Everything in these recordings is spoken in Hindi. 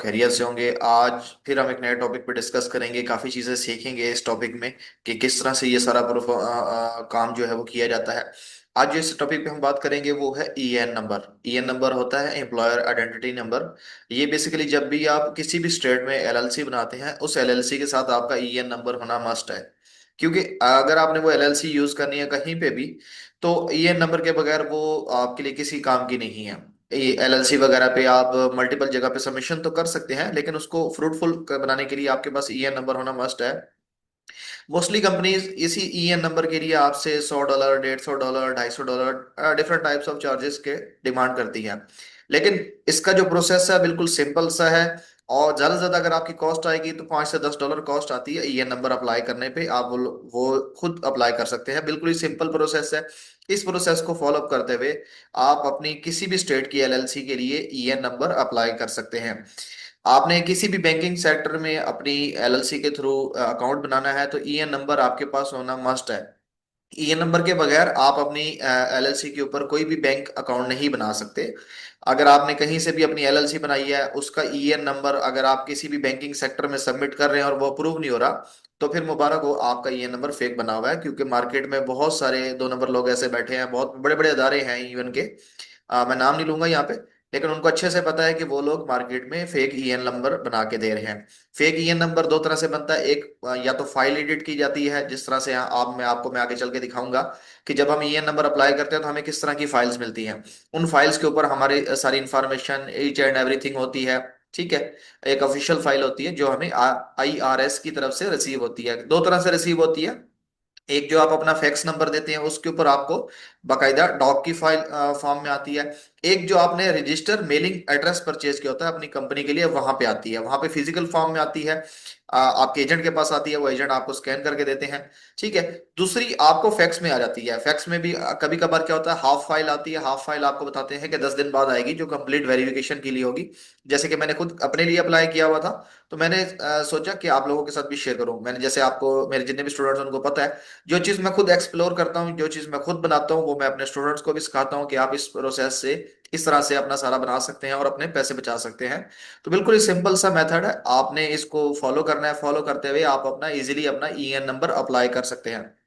खैरियत से होंगे। आज फिर हम एक नए टॉपिक पे डिस्कस करेंगे, काफ़ी चीज़ें सीखेंगे इस टॉपिक में कि किस तरह से ये सारा काम जो है वो किया जाता है। आज जो इस टॉपिक पे हम बात करेंगे वो है ईएन नंबर। ईएन नंबर होता है एम्प्लॉयर आइडेंटिटी नंबर। ये बेसिकली जब भी आप किसी भी स्टेट में एलएलसी बनाते हैं, उस एलएलसी के साथ आपका ईएन नंबर होना मस्ट है। क्योंकि अगर आपने वो एलएलसी यूज करनी है कहीं पे भी, तो ईएन नंबर के बगैर वो आपके लिए किसी काम की नहीं है। ये एलएलसी वगैरह पे आप मल्टीपल जगह पे सबमिशन तो कर सकते हैं, लेकिन उसको फ्रूटफुल बनाने के लिए आपके पास ईएन नंबर होना मस्ट है। मोस्टली कंपनीज इसी ईएन नंबर के लिए आपसे $100, $150, $250 डिफरेंट टाइप्स ऑफ चार्जेस के डिमांड करती हैं। लेकिन इसका जो प्रोसेस है बिल्कुल सिंपल सा है। और ज्यादा से ज्यादा अगर आपकी कॉस्ट आएगी तो $5 से $10 कॉस्ट आती है ईएन नंबर अप्लाई करने पे। आप वो खुद अप्लाई कर सकते हैं। बिल्कुल ही सिंपल प्रोसेस है। इस प्रोसेस को फॉलो अप करते हुए आप अपनी किसी भी स्टेट की एलएलसी के लिए ईएन नंबर अप्लाई कर सकते हैं। आपने किसी भी बैंकिंग सेक्टर में अपनी एलएलसी के थ्रू अकाउंट बनाना है तो ईएन नंबर आपके पास होना मस्ट है। ईएन नंबर के बगैर आप अपनी एलएलसी के ऊपर कोई भी बैंक अकाउंट नहीं बना सकते। अगर आपने कहीं से भी अपनी एलएलसी बनाई है, उसका ईएन नंबर अगर आप किसी भी बैंकिंग सेक्टर में सबमिट कर रहे हैं और वो अप्रूव नहीं हो रहा, तो फिर मुबारक हो, आपका ईएन नंबर फेक बना हुआ है। क्योंकि मार्केट में बहुत सारे 2 नंबर लोग ऐसे बैठे हैं, बहुत बड़े बड़े अदारे हैं इवन के। मैं नाम नहीं लूंगा यहाँ पे, लेकिन उनको अच्छे से पता है कि वो लोग मार्केट में फेक ईएन नंबर बना के दे रहे हैं। फेक ईएन नंबर दो तरह से बनता है। एक, या तो फाइल एडिट की जाती है, जिस तरह से मैं आगे चल के दिखाऊंगा कि जब हम ईएन नंबर अप्लाई करते हैं तो हमें किस तरह की फाइल्स मिलती हैं। उन फाइल्स के ऊपर हमारी सारी इंफॉर्मेशन ईच एंड एवरीथिंग होती है। ठीक है। एक ऑफिशियल फाइल होती है जो हमें आईआरएस की तरफ से रिसीव होती है। दो तरह से रिसीव होती है। एक जो आप अपना फैक्स नंबर देते हैं उसके ऊपर आपको बकायदा डॉक की फाइल फॉर्म में आती है। एक जो आपने रजिस्टर मेलिंग एड्रेस परचेज किया होता है अपनी कंपनी के लिए, वहां पे आती है, वहां पे फिजिकल फॉर्म में आती है। आपके एजेंट के पास आती है, वो एजेंट आपको स्कैन करके देते हैं। ठीक है। दूसरी आपको फैक्स में आ जाती है। फैक्स में भी कभी कभार क्या होता है, हाफ फाइल आती है। हाफ फाइल आपको बताते हैं कि 10 दिन बाद आएगी, जो कंप्लीट वेरिफिकेशन के लिए होगी। जैसे कि मैंने खुद अपने लिए अप्लाई किया हुआ था, तो मैंने सोचा कि आप लोगों के साथ भी शेयर करूं। मैंने, जैसे आपको मेरे जितने भी स्टूडेंट्स हैं उनको पता है, जो चीज मैं खुद एक्सप्लोर करता हूँ, जो चीज मैं खुद बनाता हूँ, वो मैं अपने स्टूडेंट्स को भी सिखाता हूँ कि आप इस प्रोसेस से इस तरह से अपना सारा बना सकते हैं और अपने पैसे बचा सकते हैं। तो बिल्कुल ही सिंपल सा मेथड है, आपने इसको फॉलो करना है। फॉलो करते हुए आप अपना इजीली अपना ईएन नंबर अप्लाई कर सकते हैं।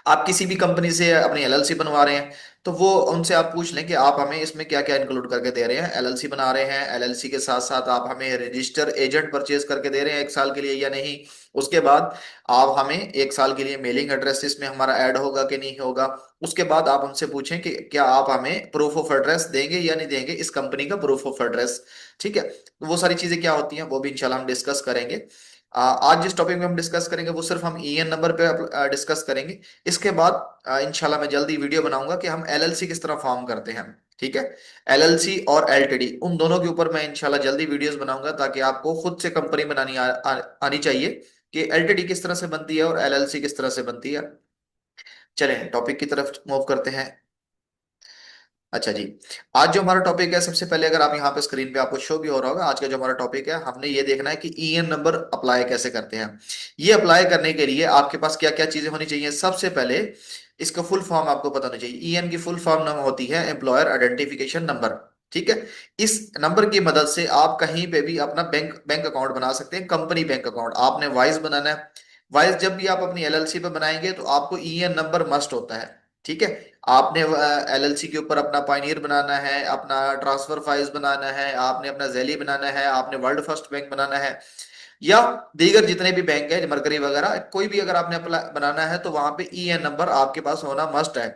आप किसी भी कंपनी से अपनी एलएलसी बनवा रहे हैं, तो वो उनसे आप पूछ लें कि आप हमें इसमें क्या क्या इंक्लूड करके दे रहे हैं। एलएलसी बना रहे हैं, एलएलसी के साथ साथ आप हमें रजिस्टर एजेंट परचेज करके दे रहे हैं 1 साल के लिए या नहीं। उसके बाद आप हमें 1 साल के लिए मेलिंग एड्रेस इसमें हमारा ऐड होगा कि नहीं होगा। उसके बाद आप हमसे पूछें कि क्या आप हमें प्रूफ ऑफ एड्रेस देंगे या नहीं देंगे, इस कंपनी का प्रूफ ऑफ एड्रेस। ठीक है। तो वो सारी चीजें क्या होती हैं वो भी इंशाल्लाह हम डिस्कस करेंगे। आज जिस टॉपिक में हम डिस्कस करेंगे वो सिर्फ हम ईएन नंबर पे डिस्कस करेंगे। इसके बाद इंशाल्लाह मैं जल्दी वीडियो बनाऊंगा कि हम एलएलसी किस तरह फॉर्म करते हैं। ठीक है। एलएलसी और एलटीडी, उन दोनों के ऊपर मैं इंशाल्लाह जल्दी वीडियोस बनाऊंगा, ताकि आपको खुद से कंपनी बनानी आनी चाहिए कि एलटीडी किस तरह से बनती है और एलएलसी किस तरह से बनती है। चलें टॉपिक की तरफ मूव करते हैं। अच्छा जी। आज जो हमारा टॉपिक है, सबसे पहले अगर आप यहाँ पे स्क्रीन पे आपको शो भी हो रहा होगा, आज का जो हमारा टॉपिक है, हमने ये देखना है कि ईएन नंबर अप्लाई कैसे करते हैं। ये अप्लाई करने के लिए आपके पास क्या क्या चीजें होनी चाहिए। सबसे पहले इसका फुल फॉर्म आपको पता होना चाहिए। ईएन की फुल फॉर्म नाम होती है एम्प्लॉयर आइडेंटिफिकेशन नंबर। ठीक है। इस नंबर की मदद से आप कहीं पे भी अपना बैंक बैंक अकाउंट बना सकते हैं, कंपनी बैंक अकाउंट। आपने वाइज बनाना है। वाइज जब भी आप अपनी एलएलसी पे बनाएंगे तो आपको ईएन नंबर मस्ट होता है। ठीक है। आपने एलएलसी के ऊपर अपना पायनियर बनाना है, अपना ट्रांसफर फाइल्स बनाना है, आपने अपना जेली बनाना है, आपने वर्ल्ड फर्स्ट बैंक बनाना है, या दीगर जितने भी बैंक है, मरकरी वगैरह, कोई भी अगर आपने बनाना है तो वहां पे ईएन नंबर आपके पास होना मस्ट है।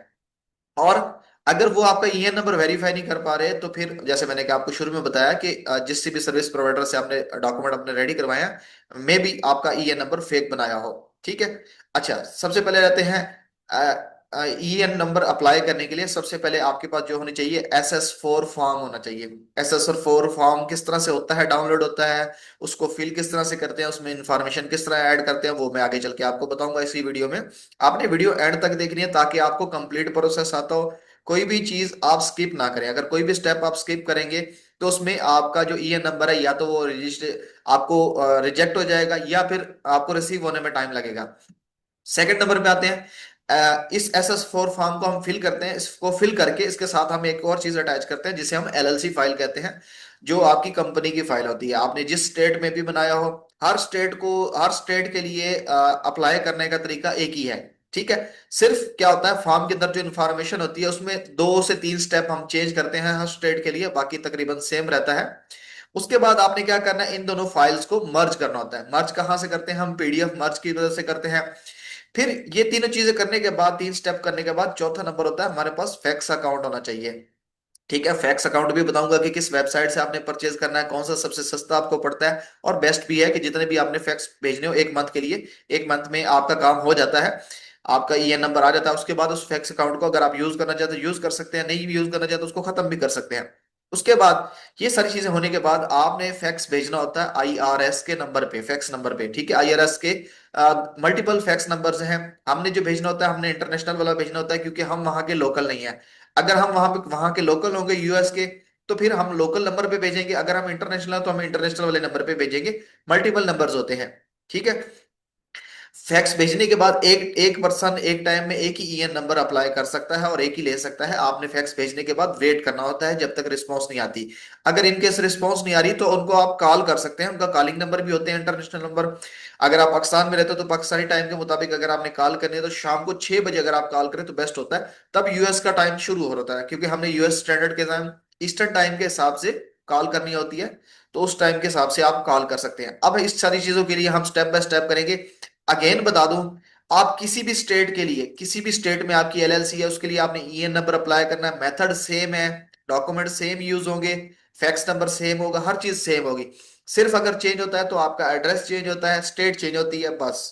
और अगर वो आपका ईएन नंबर वेरीफाई नहीं कर पा रहे, तो फिर जैसे मैंने कि आपको शुरू में बताया कि जिससे भी सर्विस प्रोवाइडर से आपने डॉक्यूमेंट अपने रेडी करवाए हैं, मे बी आपका ईएन नंबर फेक बनाया हो। ठीक है। अच्छा, सबसे पहले रहते हैं ईएन नंबर अप्लाई करने के लिए सबसे पहले आपके पास जो होनी चाहिए, SS4 फॉर्म होना चाहिए। SS4 फॉर्म किस तरह से होता है, डाउनलोड होता है, उसको फिल किस तरह से करते हैं, उसमें इंफॉर्मेशन किस तरह ऐड करते हैं, वो मैं आगे चल के आपको बताऊंगा इसी वीडियो में। आपने वीडियो एंड तक देखनी है ताकि आपको कंप्लीट प्रोसेस आता हो। कोई भी चीज आप स्किप ना करें। अगर कोई भी स्टेप आप स्किप करेंगे तो उसमें आपका जो ईएन नंबर है, या तो वो रजिस्टर आपको रिजेक्ट हो जाएगा, या फिर आपको रिसीव होने में टाइम लगेगा। सेकंड नंबर पे आते हैं। इस SS4 फॉर्म को हम फिल करते हैं। इसको फिल करके इसके साथ हम एक और चीज अटैच करते हैं जिसे हम LLC फाइल कहते हैं, जो आपकी कंपनी की फाइल होती है। आपने जिस स्टेट में भी बनाया हो, हर स्टेट के लिए अप्लाई करने का तरीका एक ही है। ठीक है। सिर्फ क्या होता है, फॉर्म के अंदर जो इन्फॉर्मेशन होती है उसमें 2 से 3 स्टेप हम चेंज करते हैं हर स्टेट के लिए, बाकी तकरीबन सेम रहता है। उसके बाद आपने क्या करना है, इन दोनों फाइल्स को मर्ज करना होता है। मर्ज कहाँ से करते हैं, हम PDF मर्ज की मदद से करते हैं। फिर ये तीनों चीजें करने के बाद, 3 स्टेप करने के बाद, चौथा नंबर होता है हमारे पास फैक्स अकाउंट होना चाहिए। ठीक है। फैक्स अकाउंट भी बताऊंगा कि किस वेबसाइट से आपने परचेज करना है, कौन सा सबसे सस्ता आपको पड़ता है, और बेस्ट भी है कि जितने भी आपने फैक्स भेजने हो 1 मंथ के लिए, 1 मंथ में आपका काम हो जाता है। आपका EN नंबर आ जाता है। उसके बाद उस फैक्स अकाउंट को अगर आप यूज करना चाहते हो यूज कर सकते हैं, नहीं भी यूज करना चाहते उसको खत्म भी कर सकते हैं। उसके बाद ये सारी चीजें होने के बाद आपने फैक्स भेजना होता है IRS के नंबर पे, फैक्स नंबर पे। ठीक है। IRS के मल्टीपल फैक्स नंबर्स हैं। हमने जो भेजना होता है, हमने इंटरनेशनल वाला भेजना होता है, क्योंकि हम वहां के लोकल नहीं है। अगर हम वहां के लोकल होंगे US के, तो फिर हम लोकल नंबर पे भेजेंगे। अगर हम इंटरनेशनल है तो हम इंटरनेशनल वाले नंबर पे भेजेंगे। मल्टीपल नंबर्स होते हैं। ठीक है। फैक्स भेजने के बाद एक एक पर्सन एक टाइम में एक ही EN नंबर अप्लाई कर सकता है और एक ही ले सकता है। आपने फैक्स भेजने के बाद वेट करना होता है जब तक रिस्पॉन्स नहीं आती। अगर इनकेस रिस्पॉन्स नहीं आ रही तो उनको आप कॉल कर सकते हैं। उनका कॉलिंग नंबर भी होते हैं, इंटरनेशनल नंबर। अगर आप पाकिस्तान में रहते हो तो पाकिस्तानी टाइम के मुताबिक अगर आपने कॉल करनी है तो शाम को 6 बजे अगर आप कॉल करें तो बेस्ट होता है। तब US का टाइम शुरू हो होता है, क्योंकि हमने US स्टैंडर्ड के टाइम, ईस्टर्न टाइम के हिसाब से कॉल करनी होती है। तो उस टाइम के हिसाब से आप कॉल कर सकते हैं। अब इस सारी चीजों के लिए हम स्टेप बाय स्टेप करेंगे। अगेन बता दूं, आप किसी भी स्टेट के लिए, किसी भी स्टेट में आपकी LLC है, उसके लिए आपने EN नंबर अप्लाई करना है। मेथड सेम है, डॉक्यूमेंट सेम यूज होंगे, फैक्स नंबर सेम होगा, हर चीज सेम होगी। सिर्फ अगर चेंज होता है तो आपका एड्रेस चेंज होता है, स्टेट चेंज होती है, बस।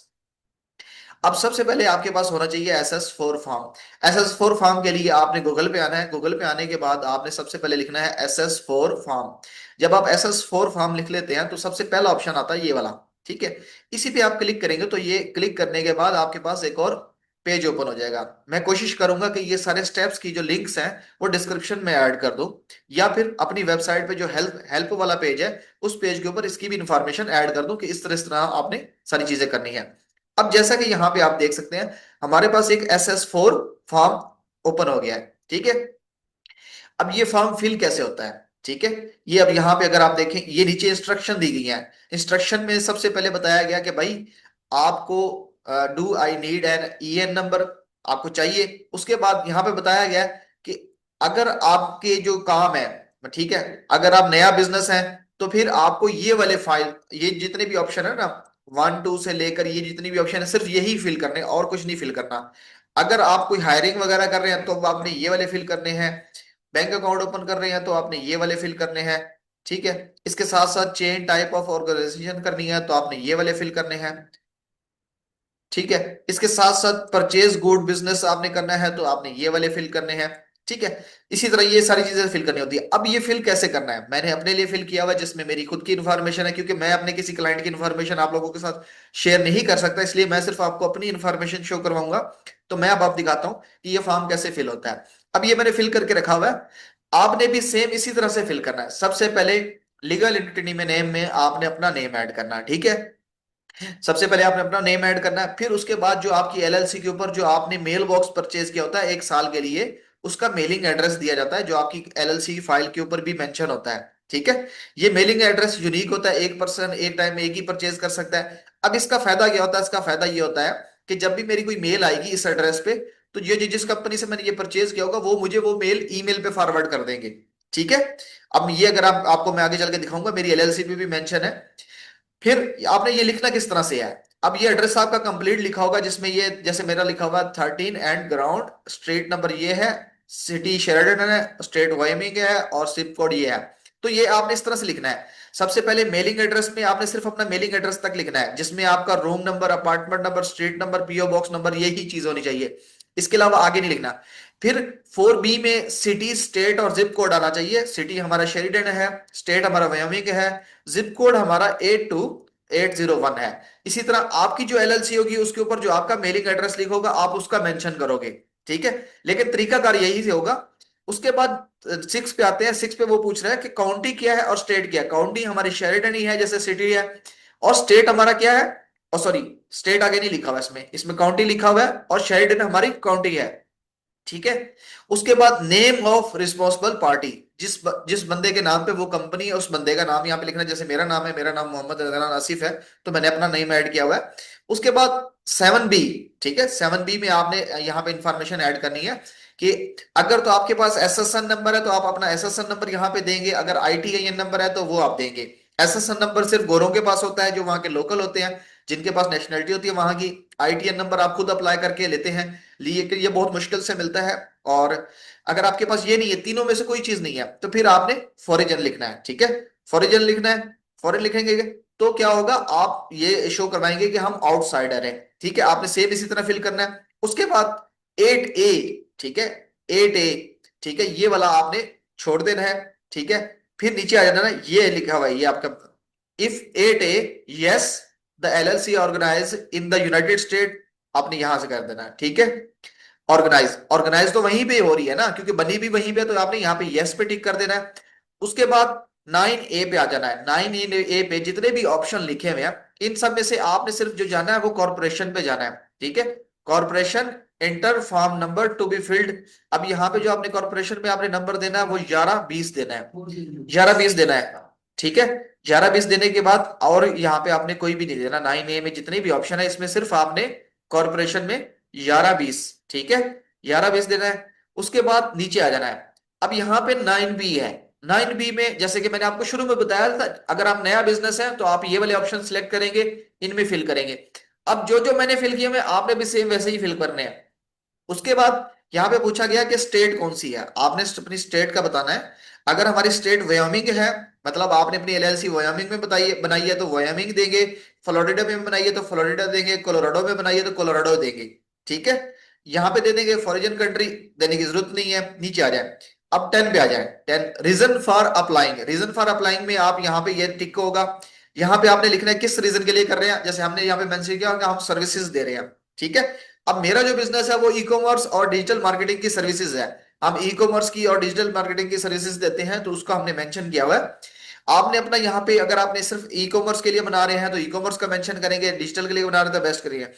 अब सबसे पहले आपके पास होना चाहिए SS4 फॉर्म। SS4 फॉर्म के लिए आपने गूगल पे आना है। गूगल पे आने के बाद आपने सबसे पहले लिखना है SS4 फॉर्म। जब आप SS4 फॉर्म लिख लेते हैं तो सबसे पहला ऑप्शन आता है ये वाला। ठीक है। इसी पे आप क्लिक करेंगे तो ये क्लिक करने के बाद आपके पास एक और पेज ओपन हो जाएगा। मैं कोशिश करूंगा कि ये सारे स्टेप्स की जो लिंक्स हैं वो डिस्क्रिप्शन में ऐड कर दूं, या फिर अपनी वेबसाइट पे जो हेल्प हेल्प वाला पेज है उस पेज के ऊपर इसकी भी इंफॉर्मेशन ऐड कर दूं कि इस तरह आपने सारी चीजें करनी है। अब जैसा कि यहां पे आप देख सकते हैं, हमारे पास एक SS4 फॉर्म ओपन हो गया है। ठीक है। अब ये फॉर्म फिल कैसे होता है, ठीक है। ये अब यहाँ पे अगर आप देखें, ये नीचे इंस्ट्रक्शन दी गई है। इंस्ट्रक्शन में सबसे पहले बताया गया कि भाई आपको do I need an EN number, आपको चाहिए। उसके बाद यहाँ पे बताया गया कि अगर आपके जो काम है, ठीक है, अगर आप नया बिजनेस है तो फिर आपको ये वाले फाइल, ये जितने भी ऑप्शन है ना, 1 2 से लेकर ये जितनी भी ऑप्शन है सिर्फ यही फिल करने, और कुछ नहीं फिल करना। अगर आप कोई हायरिंग वगैरह कर रहे हैं तो आपने ये वाले फिल करने हैं। बैंक अकाउंट ओपन कर रहे हैं तो आपने ये वाले फिल करने हैं। ठीक है। इसके साथ साथ चेन टाइप ऑफ ऑर्गेनाइजेशन करनी है तो आपने ये वाले फिल करने हैं। ठीक है। इसके साथ साथ परचेज गुड बिजनेस आपने करना है तो आपने ये वाले फिल करने हैं। ठीक है। इसी तरह ये सारी चीजें फिल करनी होती है। अब ये फिल कैसे करना है, मैंने अपने लिए फिल किया हुआ है जिसमें मेरी खुद की इन्फॉर्मेशन है, क्योंकि मैं अपने किसी क्लाइंट की इन्फॉर्मेशन आप लोगों के साथ शेयर नहीं कर सकता, इसलिए मैं सिर्फ आपको अपनी इन्फॉर्मेशन शो करवाऊंगा। तो मैं अब आप दिखाता हूं कि ये फॉर्म कैसे फिल होता है। अब ये मैंने फिल करके रखा हुआ है। आपने भी सेम इसी तरह से फिल करना है। सबसे पहले लीगल एंटिटी में नेम में आपने अपना नेम ऐड करना है। ठीक है। सबसे पहले आपने अपना नेम ऐड करना है। फिर उसके बाद जो आपकी LLC के ऊपर जो आपने मेल बॉक्स परचेज किया होता है 1 साल के लिए, उसका मेलिंग एड्रेस दिया जाता है जो आपकी LLC की फाइल के ऊपर भी मेंशन होता है। ठीक है। ये मेलिंग एड्रेस यूनिक होता है, एक पर्सन एक टाइम में एक ही परचेज कर सकता है। अब इसका फायदा क्या होता है, इसका फायदा ये होता है कि जब भी मेरी कोई मेल आएगी इस एड्रेस पे, तो ये जिस कंपनी से मैंने ये परचेज किया होगा वो मुझे वो मेल ईमेल पे फॉरवर्ड कर देंगे। ठीक है। अब ये अगर आपको मैं आगे चल के दिखाऊंगा, मेरी LLC पे भी मेंशन है। फिर आपने ये लिखना किस तरह से है। अब ये एड्रेस आपका कंप्लीट लिखा होगा जिसमें ये जैसे मेरा लिखा हुआ 13 एंड ग्राउंड, स्ट्रीट नंबर ये है, सिटी शेरडन है, स्टेट वायमिंग है, और सिप कोड ये है। तो ये आपने इस तरह से लिखना है। सबसे पहले मेलिंग एड्रेस में आपने सिर्फ अपना मेलिंग एड्रेस तक लिखना है, जिसमें आपका room number, apartment number, street number, PO box number, यही चीज होनी चाहिए। इसके अलावा आगे नहीं लिखना। फिर 4B में सिटी, स्टेट और जिप कोड आना चाहिए। सिटी हमारा शेरिडन है, स्टेट हमारा वायोमिंग है, जिप कोड हमारा 82801 है। इसी तरह आपकी जो LLC होगी उसके ऊपर जो आपका मेलिंग एड्रेस लिखा होगा आप उसका मेंशन करोगे। ठीक है। लेकिन तरीकाकार यही से होगा। उसके बाद 6 पे आते हैं। 6 पे वो पूछ रहा है कि काउंटी क्या है और स्टेट क्या है। काउंटी हमारी शेरिडन ही है जैसे सिटी है, और स्टेट हमारा क्या है, और सॉरी, स्टेट आगे नहीं लिखा हुआ, इसमें इसमें काउंटी लिखा हुआ है और शेरिडन हमारी काउंटी है। ठीक है। उसके बाद नेम ऑफ रिस्पॉन्सिबल पार्टी, जिस बंदे के नाम पे वो कंपनी है उस बंदे का नाम यहाँ पे लिखना है। जैसे मेरा नाम है, मेरा नाम मोहम्मद अदनान आसिफ है, तो मैंने अपना नेम ऐड किया हुआ है। उसके बाद 7B, ठीक है, 7B में आपने यहाँ पे इंफॉर्मेशन ऐड करनी है कि अगर तो आपके पास एसएसएन नंबर है तो आप अपना एसएसएन नंबर यहाँ पे देंगे, अगर आईटीआईएन नंबर है तो वो आप देंगे। एसएसएन नंबर सिर्फ गोरों के पास होता है जो वहां के लोकल होते हैं, जिनके पास नेशनलिटी होती है वहां की। आईटीएन नंबर आप खुद अप्लाई करके लेते हैं, लिए कि ये बहुत मुश्किल से मिलता है। और अगर आपके पास ये नहीं है, तीनों में से कोई चीज नहीं है, तो फिर आपने फॉरिजन लिखना है। ठीक है, फॉरिजन लिखना है। फॉरेन लिखेंगे तो क्या होगा, आप ये शो करवाएंगे कि हम आउटसाइडर हैं। ठीक है, आपने सेम इसी तरह फिल करना है। उसके बाद 8A, ठीक है, 8A, ठीक है, ये वाला आपने छोड़ देना है। ठीक है, फिर नीचे आ जाना है, ये लिखा हुआ है ये आपका, if 8A, yes the LLC organise in the United State, आपने यहां से कर देना है। ठीक है, ऑर्गेनाइज, ऑर्गेनाइज तो वहीं पे हो रही है ना, क्योंकि बनी भी वहीं पे, तो आपने यहाँ पे यस पे टिक कर देना है। उसके बाद 9A पे आ जाना है। 9A पे जितने भी ऑप्शन लिखे हुए हैं, इन सब में से आपने सिर्फ जो जाना है वो कॉर्पोरेशन पे जाना है। ठीक है, corporation, enter form number to be filled. अब यहाँ पे जो आपने कॉर्पोरेशन में आपने नंबर देना है वो 1120 देना है, 1120 देना है। ठीक है, 1120 देने के बाद और यहाँ पे आपने कोई भी नहीं देना। 9A में जितने भी ऑप्शन है इसमें सिर्फ आपने कॉर्पोरेशन में 1120, ठीक है, 1120 देना है। उसके बाद नीचे आ जाना है। अब यहाँ पे 9B है। 9B में जैसे कि मैंने आपको शुरू में बताया था, अगर आप नया बिजनेस है तो आप ये वाले ऑप्शन सिलेक्ट करेंगे, इनमें फिल करेंगे। अब जो जो मैंने फिल किया मैं आपने भी सेम वैसे ही फिल करने हैं। उसके बाद यहां पे पूछा गया कि स्टेट कौन सी है, आपने अपनी स्टेट का बताना है। अगर हमारी स्टेट वयोमिंग है, मतलब आपने अपनी एलएलसी वयोमिंग में बताई बनाई है तो वयोमिंग देंगे, फ्लोरिडा में बनाई है तो फ्लोरिडा देंगे, कोलोराडो में बनाई है तो कोलोराडो देंगे। ठीक है, यहां पे दे देंगे, फॉरिजन कंट्री देने की जरूरत नहीं है। नीचे आ जाए, अब 10 पे आ जाए। 10, reason for applying, reason for applying में आप यहाँ पे ये टिक होगा। यहाँ पे आपने लिखना है किस रीजन के लिए कर रहे हैं, जैसे हमने यहाँ पे मेंशन किया कि हम सर्विसेज दे रहे हैं। ठीक है, अब मेरा जो बिजनेस है वो ई कॉमर्स और डिजिटल मार्केटिंग की सर्विसेज है। हम ई कॉमर्स की और डिजिटल मार्केटिंग की सर्विसेज देते हैं, तो उसको हमने मेंशन किया हुआ है। आपने अपना यहाँ पे, अगर आपने सिर्फ ई कॉमर्स के लिए बना रहे हैं तो ई कॉमर्स का मेंशन करेंगे, डिजिटल के लिए बना रहे हैं तो बेस्ट करिए।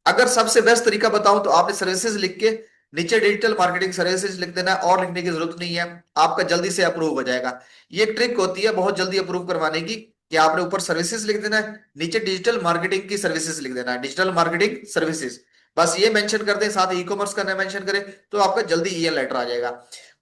अगर सबसे बेस्ट तरीका बताऊं तो आपने सर्विसेज लिख के नीचे डिजिटल मार्केटिंग सर्विसेज लिख देना है, और लिखने की जरूरत नहीं है, आपका जल्दी से अप्रूव हो जाएगा। ये एक ट्रिक होती है बहुत जल्दी अप्रूव करवाने की, कि आपने ऊपर सर्विसेज लिख देना है, नीचे डिजिटल मार्केटिंग की सर्विसेज लिख देना है, डिजिटल मार्केटिंग सर्विसेज, बस ये मेंशन कर दें, साथ ई कॉमर्स का मेंशन करें, तो आपका जल्दी ईएन लेटर आ जाएगा।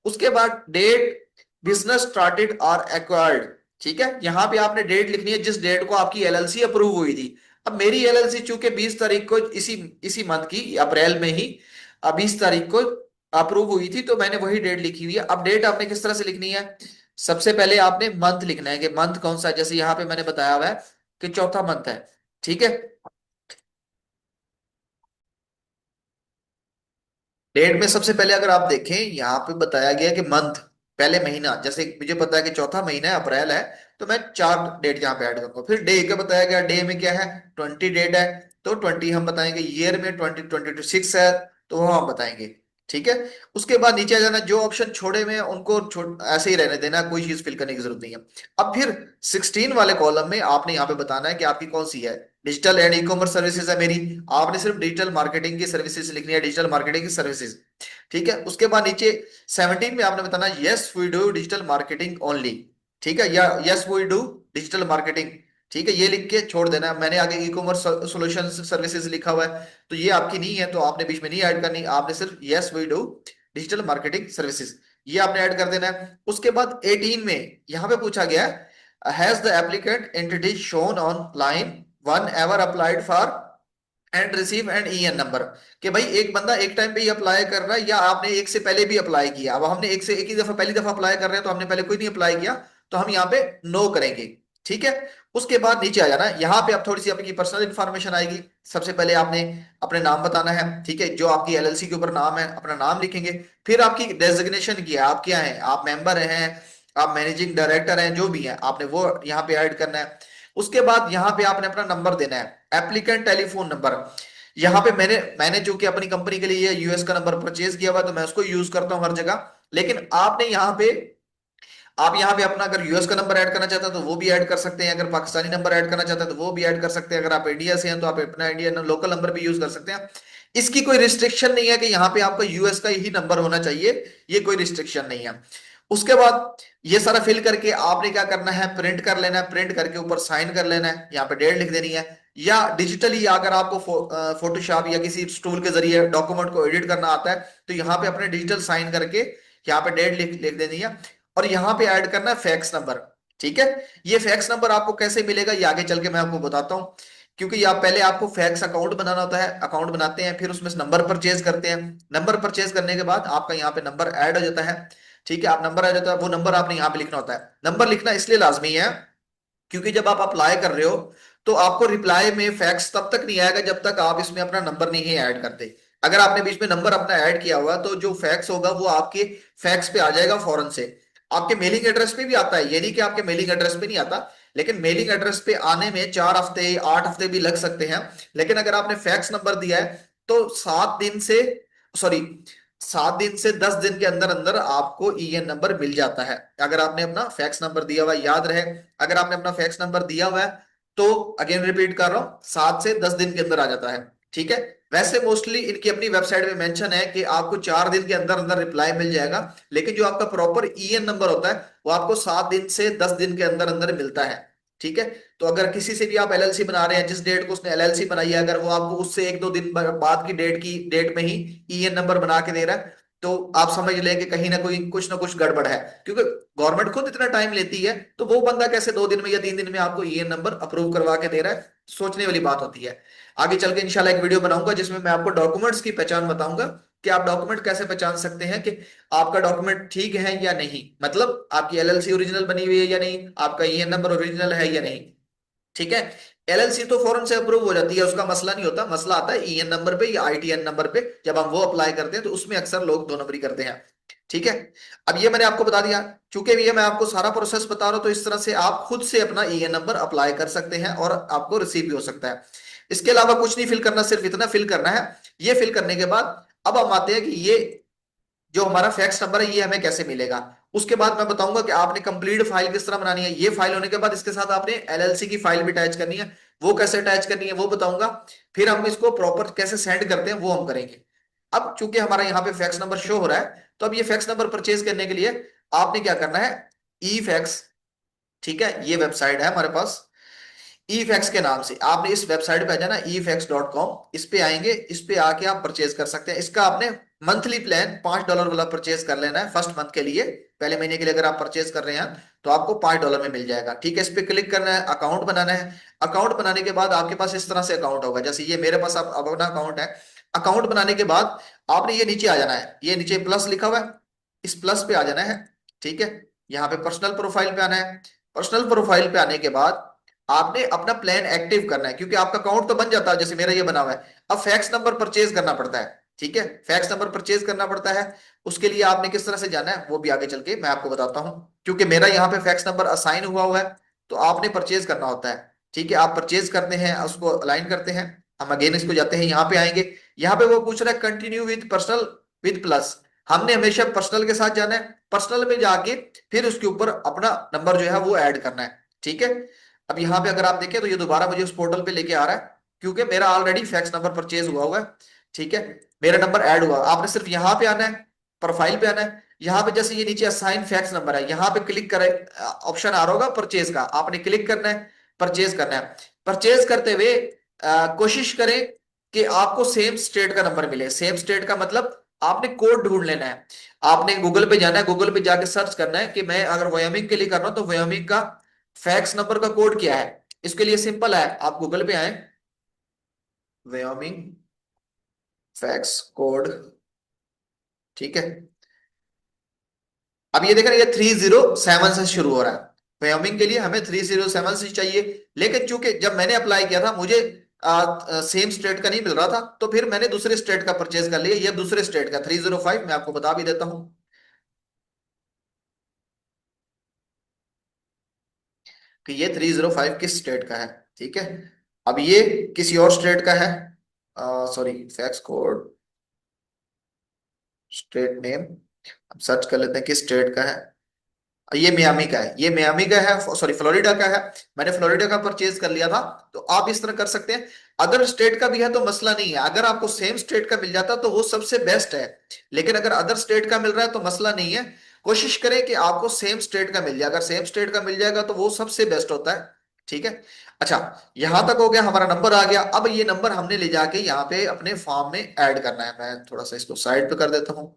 उसके बाद डेट बिजनेस स्टार्टेड और एक्वायर्ड, ठीक है, यहां पे आपने डेट लिखनी है जिस डेट को आपकी एलएलसी अप्रूव हुई थी। अब मेरी एलएलसी चूंकि 20 तारीख को इसी इसी मंथ की अप्रैल में ही 20 तारीख को अप्रूव हुई थी, तो मैंने वही डेट लिखी हुई है। अब डेट आपने किस तरह से लिखनी है, सबसे पहले आपने मंथ लिखना है कि मंथ कौन सा है, जैसे यहाँ पे मैंने बताया हुआ है कि चौथा मंथ है। ठीक है, डेट में सबसे पहले अगर आप देखें यहाँ पे बताया गया कि मंथ, पहले महीना, जैसे मुझे पता है कि चौथा महीना है, अप्रैल है, तो मैं 4 डेट यहाँ पे ऐड करूंगा। फिर डे का बताया गया, डे में क्या है, 20 डेट है, तो 20 हम बताएंगे। ईयर में 2026 है, तो वो हम बताएंगे। ठीक है, उसके बाद नीचे आ जाना, जो ऑप्शन छोड़े हुए हैं उनको ऐसे ही रहने देना, कोई चीज फिल करने की जरूरत नहीं है। अब फिर 16 वाले कॉलम में आपने यहाँ पे बताना है कि आपकी कौन सी है। Digital and e commerce services है मेरी, आपने सिर्फ डिजिटल मार्केटिंग की सर्विसेज लिखनी है, डिजिटल मार्केटिंग की सर्विसेज। ठीक है, उसके बाद नीचे 17 में आपने बताना yes we do digital marketing only. ठीक है, या yes we do digital marketing. ठीक है, ये लिख के छोड़ देना है। मैंने आगे ई कॉमर्स सोल्यूशन सर्विसेज लिखा हुआ है, तो ये आपकी नहीं है, तो आपने बीच में नहीं ऐड करनी, आपने सिर्फ yes we do digital marketing services, ये आपने ऐड कर देना है। उसके बाद 18 में यहाँ पे पूछा गया has the applicant entity shown on line one ever applied for and receive and EN number, कि भाई एक बंदा एक टाइम पे ही अप्लाई कर रहा है या आपने एक से पहले भी अप्लाई किया। अब हमने एक से एक ही दफा पहली दफा अप्लाई कर रहे हैं, तो हमने पहले कोई नहीं अप्लाई किया, तो हम यहाँ पे नो करेंगे। ठीक है, उसके बाद नीचे आ जाना, यहाँ पे आप थोड़ी सी आपकी पर्सनल इंफॉर्मेशन आएगी। सबसे पहले आपने अपने नाम बताना है। ठीक है, जो आपकी एलएलसी के ऊपर नाम है अपना नाम लिखेंगे। फिर आपकी डेजिग्नेशन क्या है, आप क्या है, आप मेंबर हैं, आप मैनेजिंग डायरेक्टर हैं, जो भी है आपने वो यहाँ पे ऐड करना है। उसके बाद यहाँ पे आपने अपना नंबर देना है, एप्लीकेंट टेलीफोन नंबर। यहाँ पे मैंने मैंने जो कि अपनी कंपनी के लिए यूएस का नंबर परचेज किया हुआ है, तो मैं उसको यूज करता हूँ हर जगह। लेकिन आपने यहाँ पे आप यहाँ पे अपना अगर यूएस का नंबर ऐड करना चाहते हैं तो वो भी ऐड कर सकते हैं, अगर पाकिस्तानी नंबर ऐड करना चाहते हैं तो वो भी ऐड कर सकते हैं, अगर आप इंडिया से हैं तो आप अपना इंडियन लोकल नंबर भी यूज कर सकते हैं। इसकी कोई रिस्ट्रिक्शन नहीं है कि यहाँ पे आपका यूएस का ही नंबर होना चाहिए, ये कोई रिस्ट्रिक्शन नहीं है। उसके बाद ये सारा फिल करके आपने क्या करना है, प्रिंट कर लेना है, प्रिंट करके ऊपर साइन कर लेना है, यहाँ पे डेट लिख देनी है। या डिजिटली अगर आपको फोटोशॉप या किसी टूल के जरिए डॉक्यूमेंट को एडिट करना आता है तो यहाँ पे अपने डिजिटल साइन करके यहाँ पे डेट लिख लिख देनी है। और यहाँ पे ऐड करना है फैक्स नंबर। ठीक है, ये फैक्स नंबर आपको कैसे मिलेगा ये आगे चल के मैं आपको बताता हूँ। क्योंकि या पहले आपको फैक्स अकाउंट बनाना होता है, अकाउंट बनाते हैं, फिर उसमें से नंबर परचेज करते हैं, नंबर परचेज करने के बाद आपका यहाँ पे नंबर ऐड हो जाता है। ठीक है, आप नंबर आ जाता है, वो नंबर आपने यहाँ पे लिखना होता है। नंबर लिखना इसलिए लाजमी है क्योंकि जब आप अप्लाई कर रहे हो तो आपको रिप्लाई में फैक्स तब तक नहीं आएगा जब तक आप इसमें अपना नंबर नहीं ऐड करते। अगर आपने बीच में नंबर अपना ऐड किया हुआ तो जो फैक्स होगा वो आपके फैक्स पे आ जाएगा फौरन से। आपके मेलिंग एड्रेस पे भी आता है, ये नहीं कि आपके मेलिंग एड्रेस पे नहीं आता, लेकिन मेलिंग एड्रेस पे आने में 4 हफ्ते 8 हफ्ते भी लग सकते हैं। लेकिन अगर आपने फैक्स नंबर दिया है तो 7 दिन से, सॉरी, 7 दिन से 10 दिन के अंदर अंदर आपको ईएन नंबर मिल जाता है, अगर आपने अपना फैक्स नंबर दिया हुआ है। याद रहे, अगर आपने अपना फैक्स नंबर दिया हुआ है तो अगेन रिपीट कर रहा हूं, 7 से 10 दिन के अंदर आ जाता है। ठीक है, वैसे मोस्टली इनकी अपनी वेबसाइट में मेंशन है कि आपको 4 दिन के अंदर अंदर रिप्लाई मिल जाएगा, लेकिन जो आपका प्रॉपर ईएन नंबर होता है वो आपको 7 दिन से 10 दिन के अंदर अंदर मिलता है। ठीक है, तो अगर किसी से भी आप एलएलसी बना रहे हैं, जिस डेट को उसने एलएलसी बनाई है, अगर वो आपको उससे 1-2 दिन बाद की डेट में ही ईएन नंबर बना के दे रहा है तो आप समझ लें कि कहीं ना कुछ गड़बड़ है। क्योंकि गवर्नमेंट खुद इतना टाइम लेती है तो वो बंदा कैसे 2 दिन में या 3 दिन में आपको ईएन नंबर अप्रूव करवा के दे रहा है, सोचने वाली बात होती है। आगे चल के इंशाल्लाह एक वीडियो बनाऊंगा जिसमें मैं आपको डॉक्यूमेंट्स की पहचान बताऊंगा कि आप डॉक्यूमेंट कैसे पहचान सकते हैं कि आपका डॉक्यूमेंट ठीक है या नहीं, मतलब आपकी एलएलसी ओरिजिनल बनी हुई है या नहीं, आपका ईएन नंबर ओरिजिनल है या नहीं। ठीक है, एलएलसी तो फौरन से अप्रूव हो जाती है, उसका मसला नहीं होता, मसला आता है ईएन नंबर पे या आईटीएन नंबर पे, जब हम वो अप्लाई करते हैं तो उसमें अक्सर लोग 2 नंबरी करते हैं। ठीक है, अब ये मैंने आपको बता दिया, चूंकि ये मैं आपको सारा प्रोसेस बता रहा हूं तो इस तरह से आप खुद से अपना ईएन नंबर अप्लाई कर सकते हैं और आपको रिसीव भी हो सकता है। इसके अलावा कुछ नहीं फिल करना, सिर्फ इतना फिल करना है। ये फिल करने के बाद अब हम आते हैं कि ये जो हमारा फैक्स नंबर है ये हमें कैसे मिलेगा। उसके बाद मैं बताऊंगा कि आपने कंप्लीट फाइल किस तरह बनानी है, ये फाइल होने के बाद इसके साथ आपने एलएलसी की फाइल भी अटैच करनी है, वो कैसे अटैच करनी है वो बताऊंगा। फिर हम इसको प्रॉपर कैसे सेंड करते हैं वो हम करेंगे। अब चूंकि हमारा यहाँ पे फैक्स नंबर शो हो रहा है तो अब ये फैक्स नंबर परचेज करने के लिए आपने क्या करना है, ई फैक्स, ठीक है, ये वेबसाइट है हमारे पास, ई फैक्स के नाम से आपने इस वेबसाइट पे आ जाना, efex.com, इस पे आएंगे, इस पे आके आप परचेज कर सकते हैं। इसका आपने मंथली प्लान $5 वाला परचेज कर लेना है फर्स्ट मंथ के लिए, पहले महीने के लिए अगर आप परचेज कर रहे हैं तो आपको $5 में मिल जाएगा। ठीक है, इस पे क्लिक करना है, अकाउंट बनाना है। अकाउंट बनाने के बाद आपके पास इस तरह से अकाउंट होगा, जैसे ये मेरे पास अब अपना अकाउंट है। अकाउंट बनाने के बाद आपने ये नीचे आ जाना है, ये नीचे प्लस लिखा हुआ है, इस प्लस पे आ जाना है। ठीक है, यहाँ पे पर्सनल प्रोफाइल पे आना है। पर्सनल प्रोफाइल पे आने के बाद आपने अपना प्लान एक्टिव करना है, क्योंकि आपका अकाउंट तो बन जाता है जैसे मेरा ये बना हुआ है, अब फैक्स नंबर परचेज करना पड़ता है। ठीक है, फैक्स नंबर परचेज करना पड़ता है, उसके लिए आपने किस तरह से जाना है वो भी आगे चल के मैं आपको बताता हूं। क्योंकि मेरा यहाँ पे फैक्स नंबर असाइन हुआ है तो आपने परचेज करना होता है। ठीक है, आप परचेज करते हैं, उसको अलाइन करते हैं। हम अगेन इसको जाते हैं, यहाँ पे आएंगे, यहाँ पे वो पूछ रहा है continue with personal with plus, हमने हमेशा पर्सनल के साथ जाना है। पर्सनल में जाके फिर उसके ऊपर अपना नंबर जो है वो ऐड करना है। ठीक है, अब यहाँ पे अगर आप देखें तो ये दोबारा मुझे उस पोर्टल पे लेके आ रहा है क्योंकि मेरा ऑलरेडी फैक्स नंबर परचेज हुआ है। ठीक है, मेरा नंबर ऐड हुआ, आपने सिर्फ यहाँ पे आना है, प्रोफाइल पे आना है, यहाँ पे जैसे ये नीचे असाइन फैक्स नंबर है यहाँ पे क्लिक करें, ऑप्शन आ रहा होगा परचेज का, आपने क्लिक करना है, परचेज करना है। परचेज करते हुए कोशिश करें कि आपको सेम स्टेट का नंबर मिले। सेम स्टेट का मतलब आपने कोड ढूंढ लेना है, आपने गूगल पे जाना है, गूगल पे जाके सर्च करना है कि मैं अगर वयोमिंग के लिए कर रहा हूं तो वयोमिंग का फैक्स नंबर का कोड क्या है। इसके लिए सिंपल है, आप गूगल पे आए, वयोमिंग फैक्स कोड। ठीक है, अब ये देख रहे हैं ये 307 से शुरू हो रहा है, वयोमिंग के लिए हमें 307 से चाहिए। लेकिन चूंकि जब मैंने अप्लाई किया था मुझे सेम स्टेट का नहीं मिल रहा था तो फिर मैंने दूसरे स्टेट का परचेज कर लिया, ये दूसरे स्टेट का 305 मैं आपको बता भी देता हूं कि ये 305 किस स्टेट का है। ठीक है, अब ये किसी और स्टेट का है, sorry, fax code, state name, अब सर्च कर लेते हैं किस स्टेट का है। ये मियामी का है, ये मियामी का है, सॉरी फ्लोरिडा का है। मैंने फ्लोरिडा का परचेज कर लिया था। तो आप इस तरह कर सकते हैं। अदर स्टेट का भी है तो मसला नहीं है, अगर आपको सेम स्टेट का मिल जाता तो वो सबसे बेस्ट है। लेकिन अगर अदर स्टेट का मिल रहा है तो मसला नहीं है। कोशिश करें कि आपको सेम स्टेट का मिल जाए, अगर सेम स्टेट का मिल जाएगा तो वो सबसे बेस्ट होता है। ठीक है। अच्छा, यहां तक हो गया, हमारा नंबर आ गया। अब ये नंबर हमने ले जाके यहाँ पे अपने फॉर्म में ऐड करना है। मैं थोड़ा सा इसको साइड पे कर देता हूँ।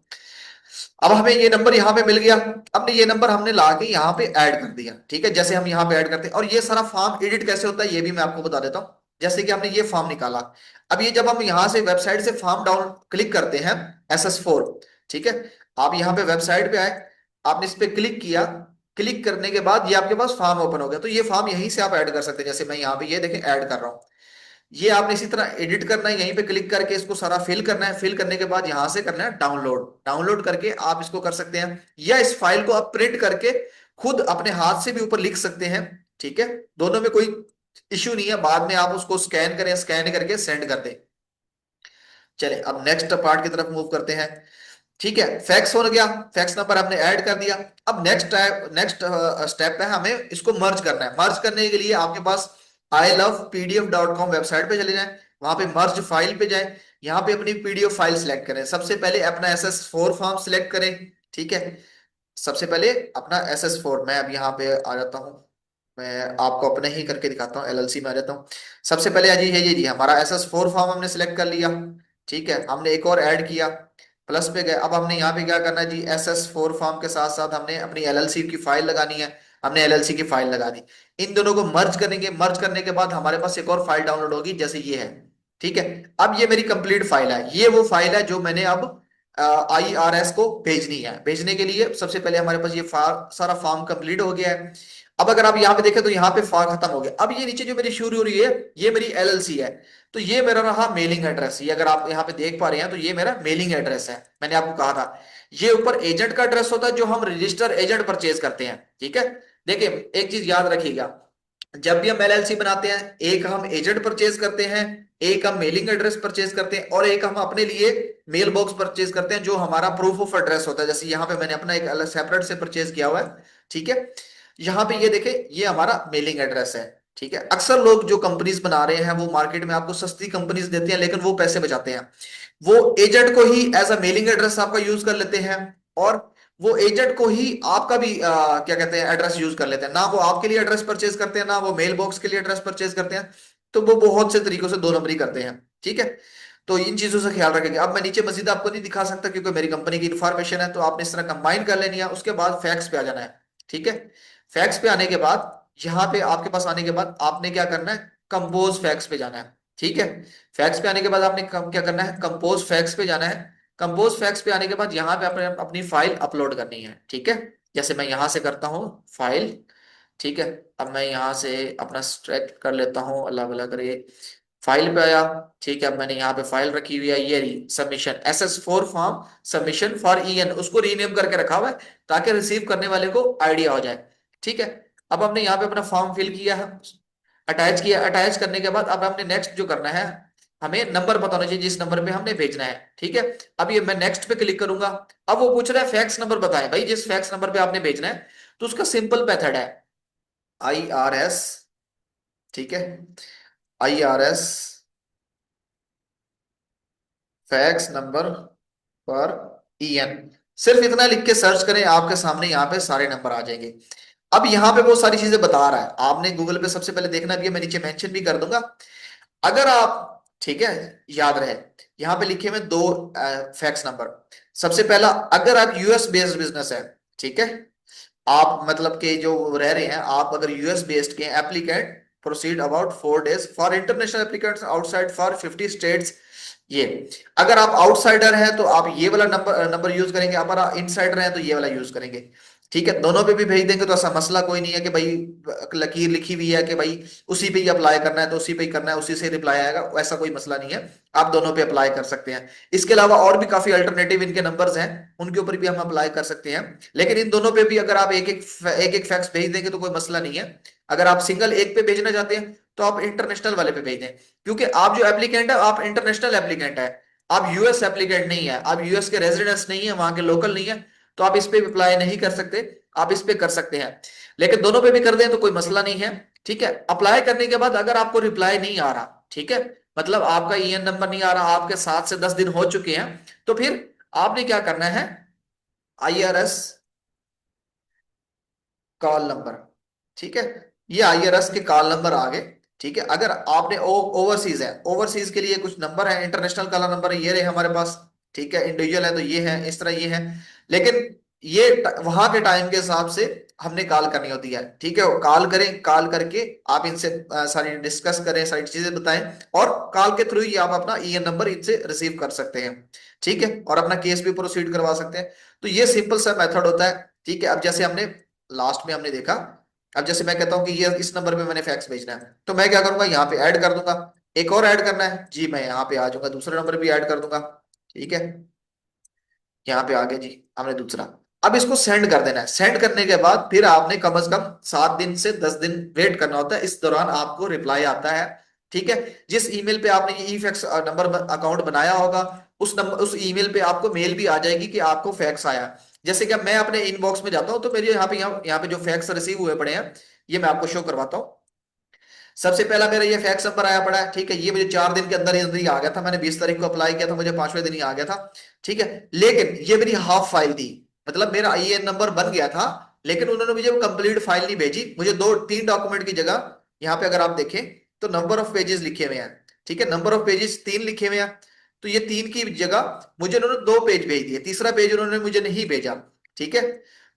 अब हमें ये नंबर यहाँ पे मिल गया। अब ये नंबर हमने ला के यहाँ पे ऐड कर दिया। ठीक है, जैसे हम यहाँ पे ऐड करते हैं, और ये सारा फॉर्म एडिट कैसे होता है ये भी मैं आपको बता देता हूँ। जैसे कि हमने ये फॉर्म निकाला। अब ये जब हम यहाँ से वेबसाइट से फॉर्म डाउन क्लिक करते हैं, SS4। ठीक है। आप यहाँ पे वेबसाइट पे आए, आपने इस पे क्लिक किया। क्लिक करने के बाद ये आपके पास फॉर्म ओपन हो गया, तो ये फॉर्म यहीं से आप ऐड कर सकते हैं। जैसे मैं यहाँ पे ये देखें ऐड कर रहा हूँ। ये आपने इसी तरह एडिट करना है, यहीं पे क्लिक करके इसको सारा फिल करना है। फिल करने के बाद यहां से करना है डाउनलोड। डाउनलोड करके आप इसको कर सकते हैं, या इस फाइल को आप प्रिंट करके खुद अपने हाथ से भी ऊपर लिख सकते हैं। ठीक है, दोनों में कोई इश्यू नहीं है। बाद में आप उसको स्कैन करें, स्कैन करके सेंड कर दें। चले अब नेक्स्ट पार्ट की तरफ मूव करते हैं। ठीक है, फैक्स हो गया, फैक्स नंबर हमने ऐड कर दिया। अब नेक्स्ट स्टेप है, हमें इसको मर्ज करना है। मर्ज करने के लिए आपके पास ilovepdf.com वेबसाइट पे चले जाएं, वहां पे मर्ज फाइल पे जाएं। यहाँ पे अपनी पीडीएफ फाइल सिलेक्ट करें। सबसे पहले अपना SS4 फॉर्म सिलेक्ट करें। ठीक है, सबसे पहले अपना SS4, मैं अब यहाँ पे आ जाता हूँ। मैं आपको अपने ही करके दिखाता हूँ, LLC में आ जाता हूँ। सबसे पहले अजी है, ये जी हमारा SS4 फॉर्म हमने सिलेक्ट कर लिया। ठीक है, हमने एक और ऐड किया, प्लस पे गए। अब हमने यहाँ पे क्या करना है जी, SS4 फॉर्म के साथ साथ हमने अपनी LLC की फाइल लगानी है। हमने LLC की फाइल लगा दी। इन दोनों को मर्ज करेंगे। मर्ज करने के बाद हमारे पास एक और फाइल डाउनलोड होगी, जैसे ये है। ठीक है, अब ये मेरी कंप्लीट फाइल है। ये वो फाइल है जो मैंने अब IRS को भेजनी है। भेजने के लिए सबसे पहले हमारे पास ये सारा फॉर्म कंप्लीट हो गया है। अब अगर आप यहाँ पे देखें तो यहाँ पे फॉर्म खत्म हो गया। अब ये नीचे जो मेरी शुरू हो रही है, ये मेरी LLC है। तो ये मेरा रहा मेलिंग एड्रेस। ये अगर आप यहाँ पे देख पा रहे हैं तो ये मेरा मेलिंग एड्रेस है। मैंने आपको कहा था ये ऊपर एजेंट का एड्रेस होता है, जो हम रजिस्टर एजेंट परचेज करते हैं। ठीक है, देखिए एक चीज याद रखिएगा, जब भी हम LLC बनाते हैं, एक हम एजेंट परचेज करते हैं, एक हम मेलिंग एड्रेस परचेज करते हैं, और एक हम अपने लिए मेल बॉक्स परचेज करते हैं, जो हमारा प्रूफ ऑफ एड्रेस होता है। जैसे यहाँ पे मैंने अपना एक अलग सेपरेट से परचेज किया हुआ है। ठीक है, यहाँ पे ये देखें, ये हमारा मेलिंग एड्रेस है। ठीक है, अक्सर लोग जो कंपनीज बना रहे हैं वो मार्केट में आपको सस्ती कंपनीज देते हैं, लेकिन वो पैसे बचाते हैं। वो एजेंट को ही एज अ मेलिंग एड्रेस आपका यूज कर लेते हैं, और वो एजेंट को ही आपका भी क्या कहते हैं एड्रेस यूज कर लेते हैं। ना वो आपके लिए एड्रेस परचेज करते हैं, ना वो मेल बॉक्स के लिए एड्रेस परचेज करते हैं। तो वो बहुत से तरीकों से दो नंबरी करते हैं। ठीक है, तो इन चीजों से ख्याल रखेंगे। अब मैं नीचे मजीद आपको नहीं दिखा सकता क्योंकि मेरी कंपनी की इंफॉर्मेशन है, तो आपने इस तरह कंबाइन कर लेनी है। उसके बाद फैक्स पे आ जाना है। ठीक है, फैक्स पे आने के बाद, यहाँ पे आपके पास आने के बाद आपने क्या करना है, कंपोज फैक्स पे जाना है। ठीक है, फैक्स पे आने के बाद आपने क्या करना है, कंपोज फैक्स पे जाना है। कंपोज फैक्स पे आने के बाद यहाँ पे आपने अपनी फाइल अपलोड करनी है। ठीक है, जैसे मैं यहाँ से करता हूँ फाइल। ठीक है, अब मैं यहाँ से अपना स्ट्रैक्ट कर लेता हूँ, अल्लाह भला करे। फाइल पे आया। ठीक है, अब मैंने यहाँ पे फाइल रखी हुई है, ये रही submission SS4 form submission for EN, उसको रीनेम करके रखा हुआ है ताकि रिसीव करने वाले को आइडिया हो जाए। ठीक है, अब हमने यहाँ पे अपना फॉर्म फिल किया है, अटैच किया। अटैच करने के बाद अब हमने नेक्स्ट जो करना है, हमें नंबर बताना चाहिए जिस नंबर पे हमने भेजना है। ठीक है, अब ये मैं नेक्स्ट पे क्लिक करूंगा। अब वो पूछ रहा है फैक्स नंबर बताएं, भाई जिस फैक्स नंबर पे आपने भेजना है। तो उसका सिंपल मेथड है IRS। ठीक है, IRS फैक्स नंबर पर EN, सिर्फ इतना लिख के सर्च करें, आपके सामने यहाँ पे सारे नंबर आ जाएंगे। अब यहाँ पे वो सारी चीजें बता रहा है, आपने गूगल पे सबसे पहले देखना भी है, मैं नीचे मेंशन भी कर दूंगा। अगर आप, ठीक है, याद रहे, यहाँ पे लिखे हुए दो फैक्स नंबर। सबसे पहला, अगर आप US बेस्ड बिजनेस है, ठीक है, आप मतलब के जो रह रहे हैं, आप अगर US बेस्ड के applicant proceed about 4 days for international applicants outside for 50 states। ये, अगर आप आउटसाइडर हैं तो आप ये वाला नंबर नंबर यूज करेंगे, अगर आप इनसाइडर हैं तो ये वाला यूज करेंगे। ठीक है, दोनों पे भी भेज देंगे तो ऐसा मसला कोई नहीं है कि भाई लकीर लिखी हुई है कि भाई उसी पे ही अप्लाई करना है तो उसी पे ही करना है, उसी से रिप्लाई आएगा, ऐसा कोई मसला नहीं है। आप दोनों पे अप्लाई कर सकते हैं। इसके अलावा और भी काफी अल्टरनेटिव इनके नंबर्स हैं, उनके ऊपर भी हम अप्लाई कर सकते हैं। लेकिन इन दोनों पे भी अगर आप एक एक फैक्स भेज देंगे तो कोई मसला नहीं है। अगर आप सिंगल एक पे भेजना चाहते हैं तो आप इंटरनेशनल वाले पे भेज दें, क्योंकि आप जो एप्लीकेंट है आप इंटरनेशनल एप्लीकेंट है, आप US एप्लीकेंट नहीं है, आप US के रेजिडेंस नहीं है, वहां के लोकल नहीं है। तो आप इस पे अप्लाई नहीं कर सकते। आप इस पे कर सकते हैं। लेकिन दोनों पे भी कर दें तो कोई मसला नहीं है। ठीक है, अप्लाई करने के बाद अगर आपको रिप्लाई नहीं आ रहा, ठीक है, मतलब आपका ईएन नंबर नहीं आ रहा, आपके 7 से 10 दिन हो चुके हैं, तो फिर आपने क्या करना है, आईआरएस कॉल नंबर, ठीक है, ये आईआरएस के कॉल नंबर आ गए। ठीक है, अगर आपने ओवरसीज है, ओवरसीज के लिए कुछ नंबर है, इंटरनेशनल कॉल नंबर है, ये रहे हमारे पास। ठीक है, इंडिविजुअल है तो ये है, इस तरह ये है। लेकिन ये वहां के टाइम के हिसाब से हमने कॉल करनी होती है। ठीक है, कॉल करें, कॉल करके आप इनसे सारी डिस्कस करें, सारी चीजें बताएं, और कॉल के थ्रू ही आप अपना ईएन नंबर इनसे रिसीव कर सकते हैं। ठीक है, और अपना केस भी प्रोसीड करवा सकते हैं। तो ये सिंपल सा मेथड होता है। ठीक है, अब जैसे हमने लास्ट में हमने देखा, अब जैसे मैं कहता हूं कि ये इस नंबर पे मैंने फैक्स भेजना है, तो मैं क्या करूंगा, यहाँ पे ऐड कर दूंगा। एक और ऐड करना है जी, मैं यहाँ पे आ जाऊंगा, दूसरा नंबर भी ऐड कर दूंगा। ठीक है, यहाँ पे आ गया जी, हमने दूसरा। अब इसको सेंड कर देना है। सेंड करने के बाद फिर आपने कम से कम 7 दिन से 10 दिन वेट करना होता है, इस दौरान आपको रिप्लाई आता है। ठीक है, जिस ईमेल पे आपने ई फैक्स नंबर अकाउंट बनाया होगा, उस नंबर उस ईमेल पे आपको मेल भी आ जाएगी कि आपको फैक्स आया। जैसे कि अब मैं अपने इनबॉक्स में जाता हूँ तो मेरे यहाँ पे जो फैक्स रिसीव हुए पड़े हैं, ये मैं आपको शो करवाता हूँ। सबसे पहला मेरा ये फैक्स नंबर आया पड़ा है। ठीक है, ये मुझे 4 दिन के अंदर ही आ गया था, मैंने 20 तारीख को अप्लाई किया था, मुझे 5वें दिन ही आ गया था। ठीक है, लेकिन ये मेरी हाफ फाइल थी, मतलब मेरा आईएन नंबर बन गया था, लेकिन उन्होंने मुझे वो कंप्लीट फाइल नहीं भेजी। मुझे 2 3 डॉक्यूमेंट की जगह, यहाँ पे अगर आप देखें तो नंबर ऑफ पेजेस लिखे हुए हैं। ठीक है, नंबर ऑफ पेजेस 3 लिखे हुए हैं, तो ये 3 की जगह मुझे उन्होंने 2 पेज भेज दिए, तीसरा पेज उन्होंने मुझे नहीं भेजा। ठीक है,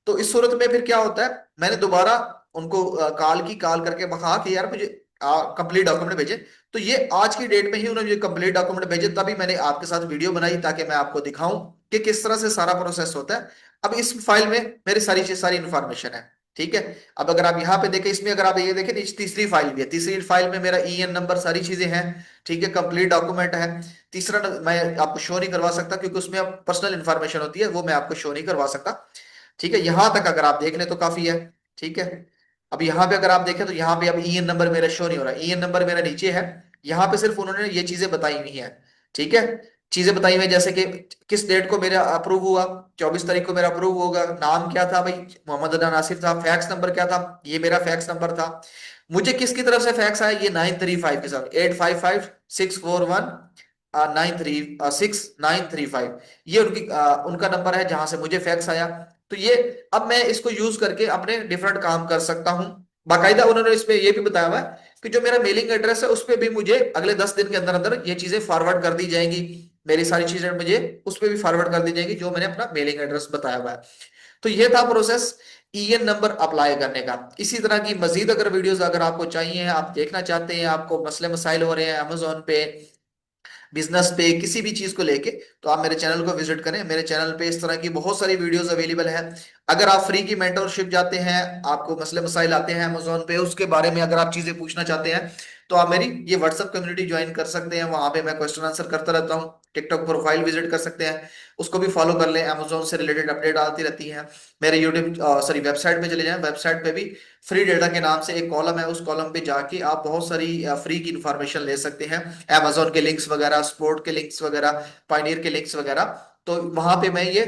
तो इस सूरत में फिर क्या होता है, मैंने दोबारा उनको कॉल करके कहा कि यार मुझे कंप्लीट डॉक्यूमेंट भेजे। तो ये आज की डेट में ही उन्होंने कंप्लीट डॉक्यूमेंट भेजे, तभी मैंने आपके साथ वीडियो बनाई ताकि मैं आपको दिखाऊं कि किस तरह से सारा प्रोसेस होता है। अब इस फाइल में मेरी सारी चीज, सारी इंफॉर्मेशन है। ठीक है, अब अगर आप यहाँ पे देखें, इसमें अगर आप ये देखें, तीसरी फाइल भी है, तीसरी फाइल में मेरा ईएन नंबर, सारी चीजें हैं। ठीक है, कंप्लीट डॉक्यूमेंट है। तीसरा मैं आपको शो नहीं करवा सकता क्योंकि उसमें पर्सनल इंफॉर्मेशन होती है, वो मैं आपको शो नहीं करवा सकता। ठीक है, यहां तक अगर आप देख लें तो काफी है। ठीक है, अब यहाँ पे अगर आप देखें तो यहाँ पे अब ईएन नंबर मेरा शो नहीं हो रहा, ईएन नंबर मेरा नीचे है। यहाँ पे सिर्फ उन्होंने ये चीजें बताई हुई हैं। ठीक है, चीजें बताई हुई हैं जैसे कि किस डेट को मेरा अप्रूव हुआ, 24 तारीख को मेरा अप्रूव होगा, नाम क्या था भाई, मोहम्मद अदनान नासिर था, फैक्स नंबर क्या था, ये मेरा फैक्स नंबर था। मुझे किसकी तरफ से फैक्स आया, ये 935 के साथ, 855 641 936 935, ये उनका नंबर है जहां से मुझे फैक्स आया। तो ये, अब मैं इसको यूज करके अपने डिफरेंट काम कर सकता हूं। बाकायदा उन्होंने इसमें ये भी बताया हुआ है कि जो मेरा मेलिंग एड्रेस है उस पे भी मुझे अगले 10 दिन के अंदर अंदर ये चीजें फॉरवर्ड कर दी जाएंगी। मेरी सारी चीजें मुझे उस पे भी फॉरवर्ड कर दी जाएंगी जो मैंने अपना मेलिंग एड्रेस बताया हुआ है। तो ये था प्रोसेस ईएन नंबर अप्लाई करने का। इसी तरह की मजीद अगर वीडियोस अगर आपको चाहिए, आप देखना चाहते हैं, आपको मसले मसाइल हो रहे हैं अमेजोन पे, बिजनेस पे, किसी भी चीज को लेके, तो आप मेरे चैनल को विजिट करें। मेरे चैनल पे इस तरह की बहुत सारी वीडियोस अवेलेबल है। अगर आप फ्री की मेंटरशिप जाते हैं, आपको मसले मसाइल आते हैं अमेजोन पे, उसके बारे में अगर आप चीजें पूछना चाहते हैं, तो आप मेरी ये व्हाट्सएप कम्युनिटी ज्वाइन कर सकते हैं, वहां पे मैं क्वेश्चन आंसर करता रहता हूँ। टिकटॉक प्रोफाइल विजिट कर सकते हैं, उसको भी फॉलो कर लें, अमेजोन से रिलेटेड अपडेट आती रहती है। मेरे यूट्यूब सॉरी वेबसाइट पे चले जाएं, वेबसाइट पे भी फ्री डेटा के नाम से एक कॉलम है, उस कॉलम पे जाके आप बहुत सारी फ्री की इंफॉर्मेशन ले सकते हैं। Amazon के लिंक्स वगैरह, स्पोर्ट के लिंक्स वगैरह, पाइनियर के लिंक्स वगैरह। तो वहां पे मैं ये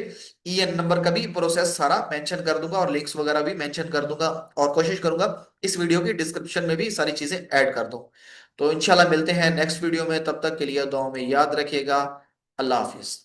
ईएन नंबर का भी प्रोसेस सारा मेंशन कर दूंगा और लिंक्स वगैरह भी मेंशन कर दूंगा, और कोशिश करूंगा इस वीडियो की डिस्क्रिप्शन में भी सारी चीजें ऐड कर दूं। तो इंशाल्लाह मिलते हैं नेक्स्ट वीडियो में, तब तक के लिए दुआ में याद रखिएगा। अल्लाह हाफिज।